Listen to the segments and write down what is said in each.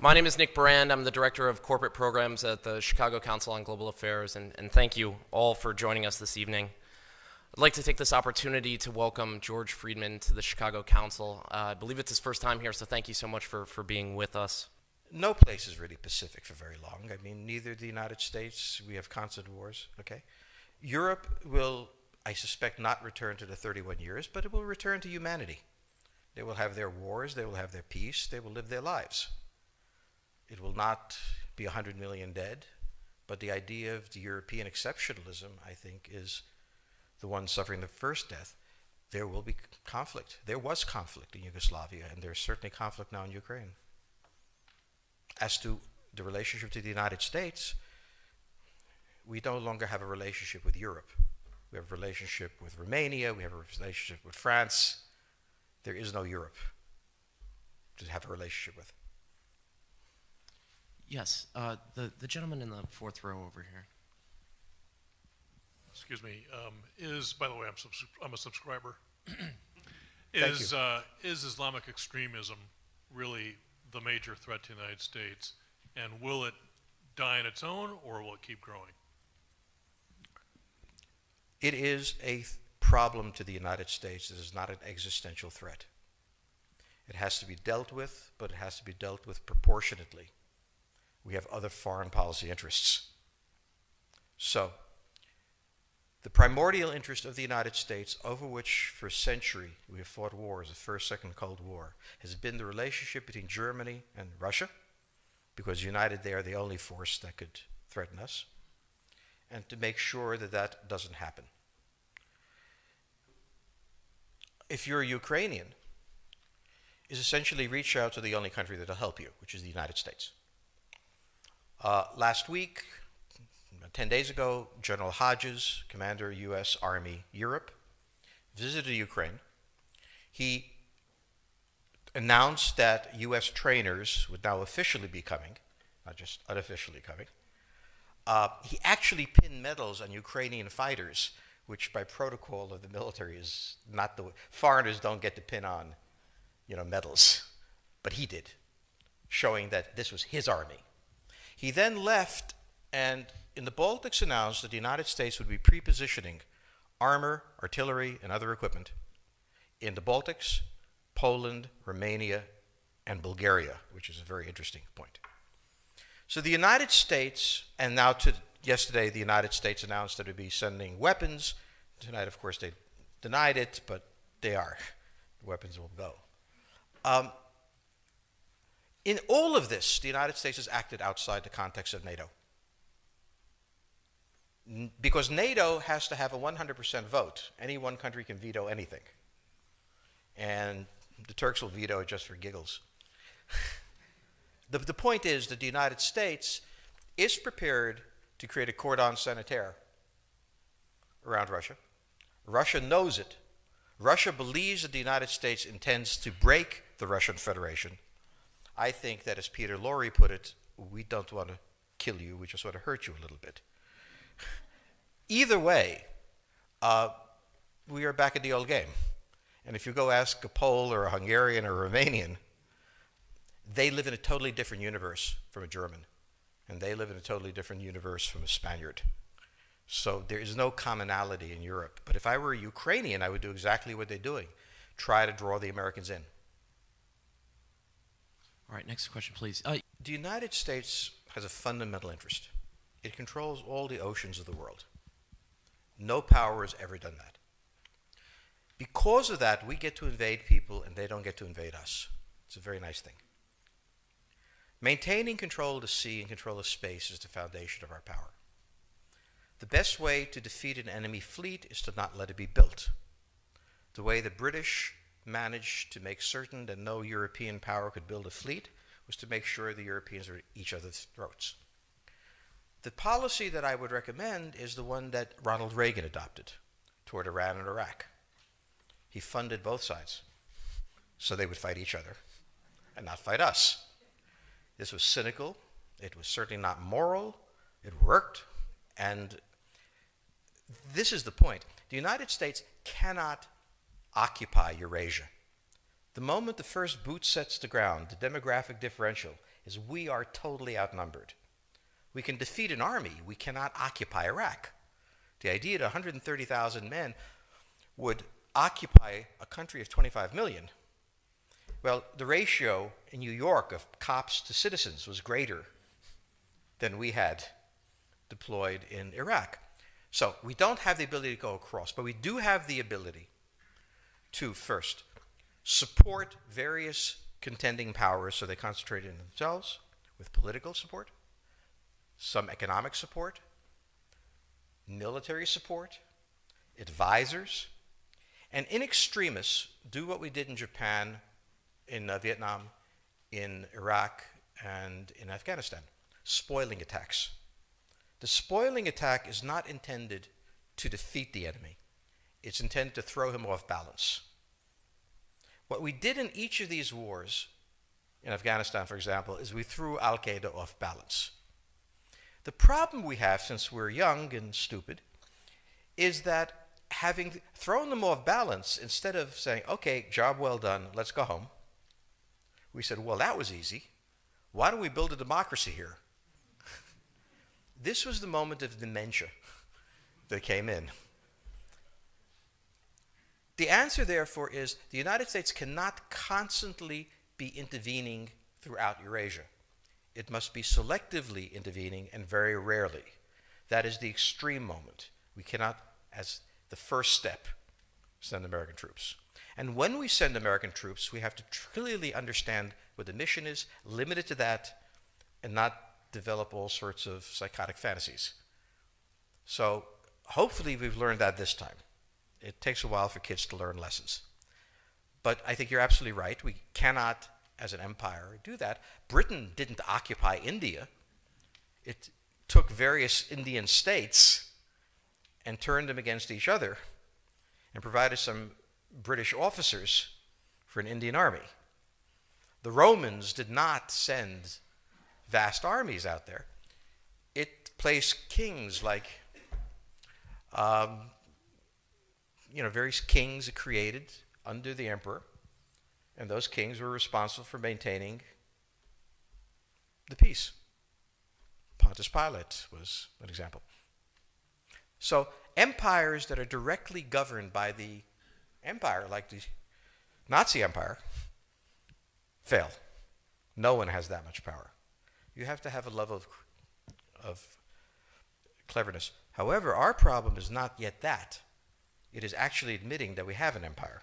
My name is Nick Brand. I'm the Director of Corporate Programs at the Chicago Council on Global Affairs, and thank you all for joining us this evening. I'd like to take this opportunity to welcome George Friedman to the Chicago Council. I believe it's his first time here, so thank you so much for being with us. No place is really pacific for very long. I mean, neither the United States, we have constant wars, okay? Europe will, I suspect, not return to the 31 years, but it will return to humanity. They will have their wars, they will have their peace, they will live their lives. It will not be 100 million dead, but the idea of the European exceptionalism, I think, is the one suffering the first death. There will be conflict. There was conflict in Yugoslavia, and there's certainly conflict now in Ukraine. As to the relationship to the United States, we no longer have a relationship with Europe. We have a relationship with Romania, we have a relationship with France. There is no Europe to have a relationship with. Yes, the gentleman in the fourth row over here. Excuse me. By the way, I'm a subscriber. Thank you. Is Islamic extremism really the major threat to the United States, and will it die on its own, or will it keep growing? It is a problem to the United States. It is not an existential threat. It has to be dealt with, but it has to be dealt with proportionately. We have other foreign policy interests. So, the primordial interest of the United States, over which for a century we have fought wars, the First, Second Cold War, has been the relationship between Germany and Russia, because united they are the only force that could threaten us, and to make sure that that doesn't happen. If you're a Ukrainian, is essentially reach out to the only country that will help you, which is the United States. Last week, 10 days ago, General Hodges, Commander U.S. Army Europe, visited Ukraine. He announced that U.S. trainers would now officially be coming, not just unofficially coming. He actually pinned medals on Ukrainian fighters, which by protocol of the military is not the way. Foreigners don't get to pin on, medals, but he did, showing that this was his army. He then left and in the Baltics announced that the United States would be pre-positioning armor, artillery, and other equipment in the Baltics, Poland, Romania, and Bulgaria, which is a very interesting point. So the United States, and now yesterday the United States announced that it would be sending weapons. Tonight, of course, they denied it, but they are. The weapons will go. In all of this, the United States has acted outside the context of NATO. Because NATO has to have a 100% vote. Any one country can veto anything. And the Turks will veto it just for giggles. The point is that the United States is prepared to create a cordon sanitaire around Russia. Russia knows it. Russia believes that the United States intends to break the Russian Federation. I think that, as Peter Lorre put it, we don't want to kill you, we just want to hurt you a little bit. Either way, we are back at the old game. And if you go ask a Pole or a Hungarian or a Romanian, they live in a totally different universe from a German. And they live in a totally different universe from a Spaniard. So there is no commonality in Europe. But if I were a Ukrainian, I would do exactly what they're doing. Try to draw the Americans in. All right, next question, please. The United States has a fundamental interest. It controls all the oceans of the world. No power has ever done that. Because of that, we get to invade people and they don't get to invade us. It's a very nice thing. Maintaining control of the sea and control of space is the foundation of our power. The best way to defeat an enemy fleet is to not let it be built. The way the British managed to make certain that no European power could build a fleet was to make sure the Europeans were at each other's throats. The policy that I would recommend is the one that Ronald Reagan adopted toward Iran and Iraq. He funded both sides so they would fight each other and not fight us. This was cynical. It was certainly not moral. It worked. And this is the point. The United States cannot occupy Eurasia. The moment the first boot sets the ground, the demographic differential is we are totally outnumbered. We can defeat an army. We cannot occupy Iraq. The idea that 130,000 men would occupy a country of 25 million, well, the ratio in New York of cops to citizens was greater than we had deployed in Iraq. So we don't have the ability to go across, but we do have the ability to, first, support various contending powers so they concentrate in themselves with political support, some economic support, military support, advisors, and in extremis, do what we did in Japan, in Vietnam, in Iraq, and in Afghanistan, spoiling attacks. The spoiling attack is not intended to defeat the enemy. It's intended to throw him off balance. What we did in each of these wars, in Afghanistan, for example, is we threw Al-Qaeda off balance. The problem we have, since we're young and stupid, is that having thrown them off balance, instead of saying, okay, job well done, let's go home, we said, well, that was easy. Why don't we build a democracy here? This was the moment of dementia that came in. The answer, therefore, is the United States cannot constantly be intervening throughout Eurasia. It must be selectively intervening and very rarely. That is the extreme moment. We cannot, as the first step, send American troops. And when we send American troops, we have to clearly understand what the mission is, limit it to that, and not develop all sorts of psychotic fantasies. So hopefully we've learned that this time. It takes a while for kids to learn lessons. But I think you're absolutely right. We cannot, as an empire, do that. Britain didn't occupy India. It took various Indian states and turned them against each other and provided some British officers for an Indian army. The Romans did not send vast armies out there. It placed kings like, various kings it created under the emperor, and those kings were responsible for maintaining the peace. Pontius Pilate was an example. So empires that are directly governed by the empire, like the Nazi Empire, fail. No one has that much power. You have to have a level of cleverness. However, our problem is not yet that. It is actually admitting that we have an empire.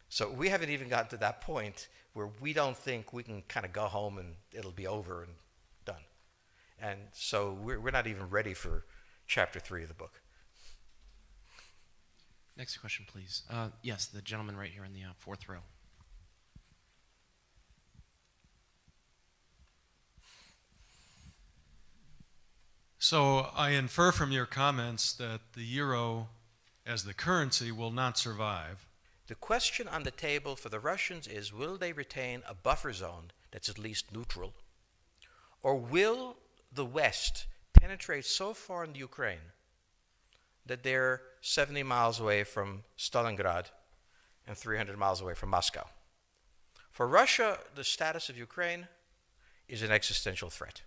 So we haven't even gotten to that point where we don't think we can kind of go home and it'll be over and done. And so we're not even ready for chapter 3 of the book. Next question, please. Yes, the gentleman right here in the fourth row. So I infer from your comments that the euro as the currency will not survive. The question on the table for the Russians is, will they retain a buffer zone that's at least neutral? Or will the West penetrate so far into Ukraine that they're 70 miles away from Stalingrad and 300 miles away from Moscow? For Russia, the status of Ukraine is an existential threat.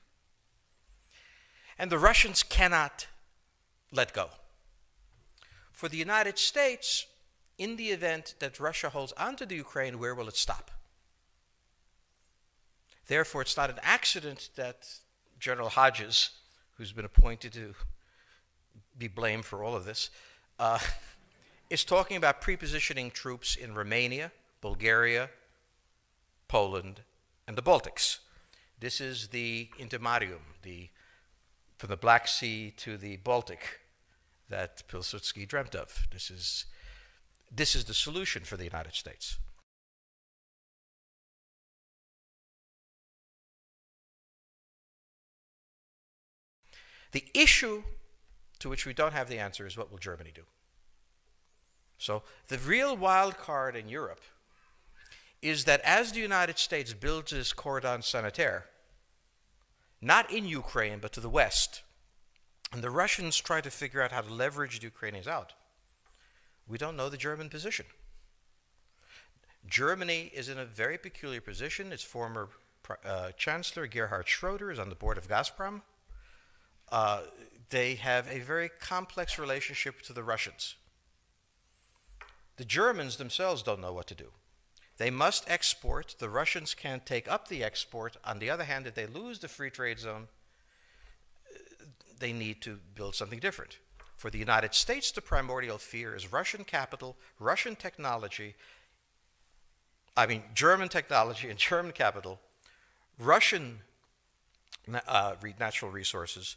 And the Russians cannot let go. For the United States, in the event that Russia holds onto the Ukraine, where will it stop? Therefore, it's not an accident that General Hodges, who's been appointed to be blamed for all of this, is talking about prepositioning troops in Romania, Bulgaria, Poland, and the Baltics. This is the intermarium, from the Black Sea to the Baltic, that Pilsudski dreamt of. This is the solution for the United States. The issue to which we don't have the answer is, what will Germany do? So the real wild card in Europe is that as the United States builds this cordon sanitaire, not in Ukraine, but to the west, and the Russians try to figure out how to leverage the Ukrainians out, we don't know the German position. Germany is in a very peculiar position. Its former Chancellor Gerhard Schroeder is on the board of Gazprom. They have a very complex relationship to the Russians. The Germans themselves don't know what to do. They must export. The Russians can't take up the export. On the other hand, if they lose the free trade zone, they need to build something different. For the United States, the primordial fear is Russian capital, Russian technology, German technology and German capital, Russian natural resources,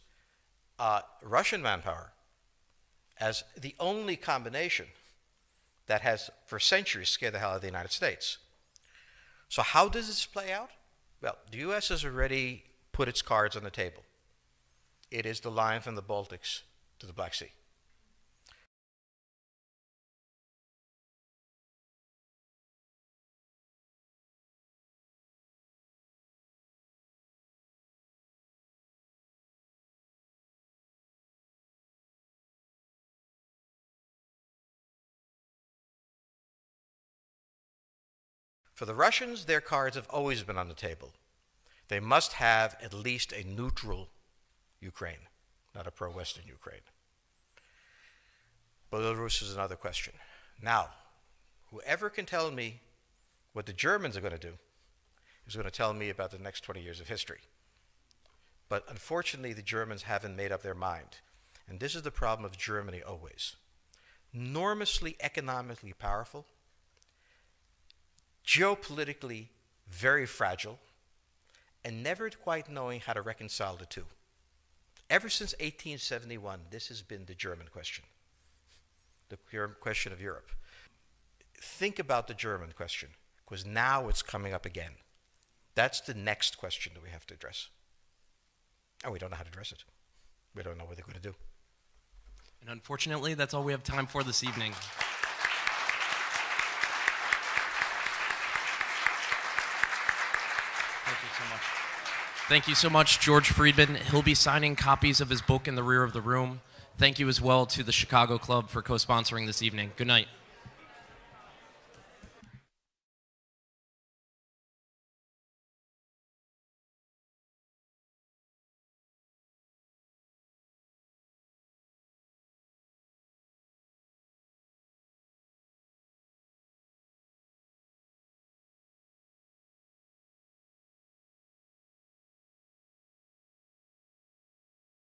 Russian manpower, as the only combination that has for centuries scared the hell out of the United States. So how does this play out? Well, the U.S. has already put its cards on the table. It is the line from the Baltics to the Black Sea. For the Russians, their cards have always been on the table. They must have at least a neutral Ukraine, not a pro-Western Ukraine. Belarus is another question. Now, whoever can tell me what the Germans are going to do is going to tell me about the next 20 years of history. But unfortunately, the Germans haven't made up their mind. And this is the problem of Germany always. Enormously economically powerful, geopolitically very fragile, and never quite knowing how to reconcile the two. Ever since 1871, this has been the German question, the question of Europe. Think about the German question, because now it's coming up again. That's the next question that we have to address. And we don't know how to address it. We don't know what they're going to do. And unfortunately, that's all we have time for this evening. Thank you so much, George Friedman. He'll be signing copies of his book in the rear of the room. Thank you as well to the Chicago Club for co-sponsoring this evening. Good night.